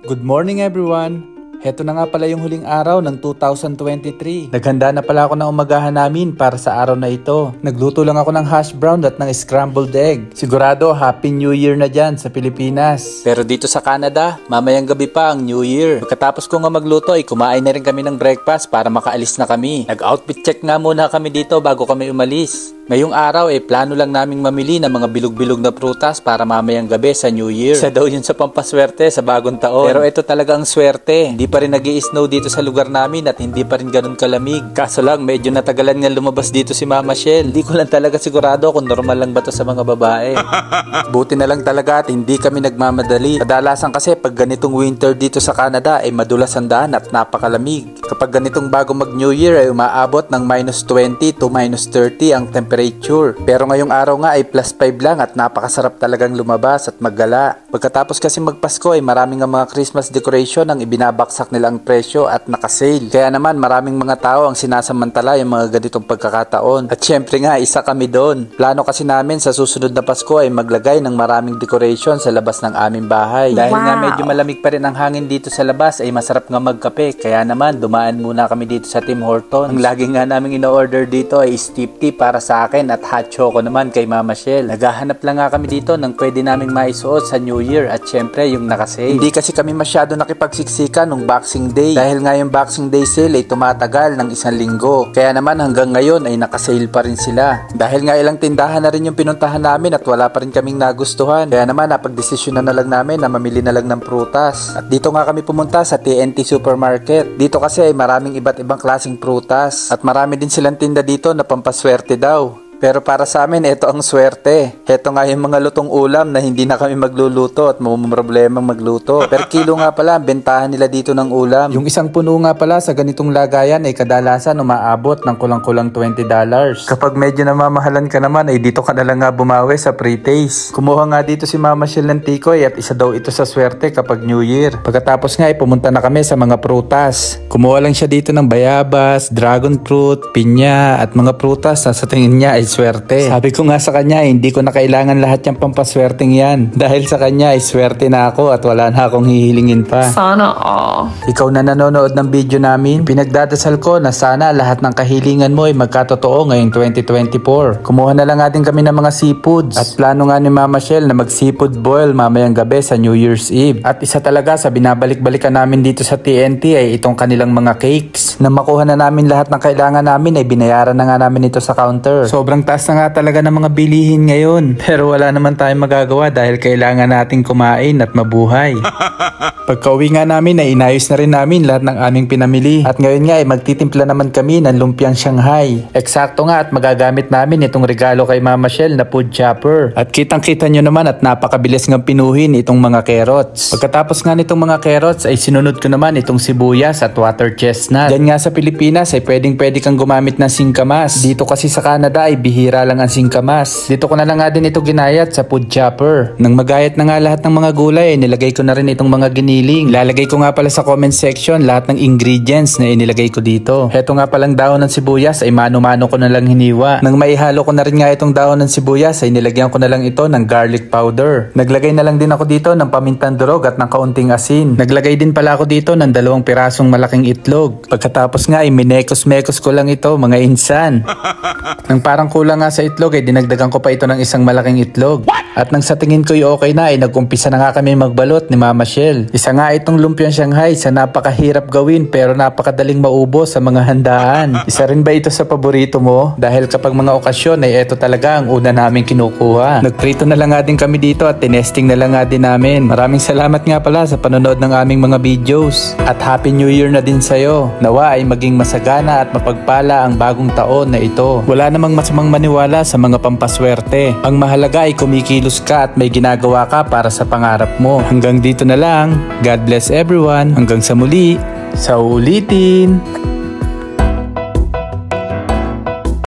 Good morning everyone! Heto na nga pala yung huling araw ng 2023. Naghanda na pala ako ng umagahan namin para sa araw na ito. Nagluto lang ako ng hash brown at ng scrambled egg. Sigurado Happy New Year na dyan sa Pilipinas. Pero dito sa Canada, mamayang gabi pa ang New Year. Pagkatapos ko nga magluto ay kumain na rin kami ng breakfast para makaalis na kami. Nag-outfit check nga muna kami dito bago kami umalis. Ngayong araw ay plano lang naming mamili ng mga bilog-bilog na prutas para mamayang gabi sa New Year. Isa daw yun sa pampaswerte sa bagong taon. Pero ito talaga ang swerte. Hindi pa rin nag-i-snow dito sa lugar namin at hindi pa rin ganun kalamig. Kaso lang medyo natagalan nga lumabas dito si Mama Shell. Hindi ko lang talaga sigurado kung normal lang ba to sa mga babae. Buti na lang talaga at hindi kami nagmamadali. Kadalasan kasi pag ganitong winter dito sa Canada ay madulas ang daan at napakalamig. Kapag ganitong bago mag New Year ay umaabot ng -20 to -30 ang temperature. Pero ngayong araw nga ay +5 lang at napakasarap talagang lumabas at maggala. Pagkatapos kasi magpasko ay maraming ang mga Christmas decoration ang ibinabaksak nilang presyo at nakasale. Kaya naman maraming mga tao ang sinasamantala yung mga ganitong pagkakataon. At syempre nga isa kami doon. Plano kasi namin sa susunod na Pasko ay maglagay ng maraming decoration sa labas ng aming bahay. Dahil nga medyo malamig pa rin ang hangin dito sa labas ay masarap nga magkape. Kaya naman dumaan muna kami dito sa Tim Hortons. Ang lagi nga naming ino-order dito ay steep tea para sa akin at hot choco naman kay Mama Shell. Naghahanap lang nga kami dito ng pwede naming maisuot sa New Year at syempre yung nakasale. Hindi kasi kami masyado nakipagsiksikan nung Boxing Day dahil nga yung Boxing Day sale ay tumatagal ng 1 linggo. Kaya naman hanggang ngayon ay nakasale pa rin sila. Dahil nga ilang tindahan na rin yung pinuntahan namin at wala pa rin kaming nagustuhan. Kaya naman napagdesisyonan na lang namin na mamili na lang ng prutas. At dito nga kami pumunta sa TNT Supermarket. Dito kasi ay maraming iba't ibang klaseng prutas at marami din silang tinda dito na pampaswerte daw. Pero para sa amin, ito ang swerte. Ito nga yung mga lutong ulam na hindi na kami magluluto at problema magluto. Per kilo nga pala ang bentahan nila dito ng ulam. Yung isang puno nga pala sa ganitong lagayan ay kadalasan umaabot ng kulang-kulang $20. Kapag medyo namamahalan ka naman ay dito ka na lang nga bumawi sa pre-taste. Kumuha nga dito si Mama Shell ng tikoy at isa daw ito sa swerte kapag New Year. Pagkatapos nga ay pumunta na kami sa mga prutas. Kumuha lang siya dito ng bayabas, dragon fruit, pinya at mga prutas na sa tingin niya ay swerte. Sabi ko nga sa kanya, hindi ko na kailangan lahat yung pampaswerteng yan. Dahil sa kanya ay swerte na ako at wala na akong hihilingin pa. Sana all. Ikaw na nanonood ng video namin, pinagdadasal ko na sana lahat ng kahilingan mo ay magkatotoo ngayong 2024. Kumuha na lang natin kami ng mga seafoods. At plano nga ni Mama Shell na mag seafood boil mamayang gabi sa New Year's Eve. At isa talaga sa binabalik-balikan namin dito sa TNT ay itong kanilang mga cakes. Na makuha na namin lahat ng kailangan namin ay binayaran na nga namin ito sa counter. Sobrang taas na nga talaga ng mga bilihin ngayon. Pero wala naman tayong magagawa dahil kailangan nating kumain at mabuhay. Pagka-uwi nga namin ay inayos na rin namin lahat ng aming pinamili. At ngayon nga ay magtitimpla naman kami ng lumpiang Shanghai. Eksakto nga at magagamit namin itong regalo kay Mama Shell na food chopper. At kitang-kita nyo naman at napakabilis nga pinuhin itong mga carrots. Pagkatapos nga nitong mga carrots ay sinunod ko naman itong sibuyas at water chestnut. Diyan nga sa Pilipinas ay pwede kang gumamit ng singkamas. Dito kasi sa Canada ay bihira lang ang singkamas. Dito ko na lang nga din ito ginayat sa food chopper. Nang magayat na nga lahat ng mga gulay ay nilagay ko na rin itong mga giniling. Lalagay ko nga pala sa comment section lahat ng ingredients na inilagay ko dito. Heto nga palang dahon ng sibuyas ay mano-mano ko na lang hiniwa. Nang maihalo ko na rin nga itong dahon ng sibuyas ay nilagyan ko na lang ito ng garlic powder. Naglagay na lang din ako dito ng pamintang durog at ng kaunting asin. Naglagay din pala ako dito ng 2 pirasong malaking itlog. Pagkatapos nga ay minekos-mekos ko lang ito mga insan. Nang parang kulang nga sa itlog ay dinagdagan ko pa ito ng isang malaking itlog. At nang sa tingin ko okay na ay nag-umpisa na nga kami magbalot ni Mama Shell. Isa nga itong lumpiang Shanghai sa napakahirap gawin pero napakadaling maubos sa mga handaan. Isa rin ba ito sa paborito mo? Dahil kapag mga okasyon ay ito talaga ang una namin kinukuha. Nagprito na lang nga din kami dito at tinesting na lang nga din namin. Maraming salamat nga pala sa panonood ng aming mga videos. At Happy New Year na din sa'yo. Nawa ay maging masagana at mapagpala ang bagong taon na ito. Wala namang masamang maniwala sa mga pampaswerte. Ang mahalaga ay kumikilos ka at may ginagawa ka para sa pangarap mo. Hanggang dito na lang. God bless everyone. Hanggang sa muli. Sa ulitin.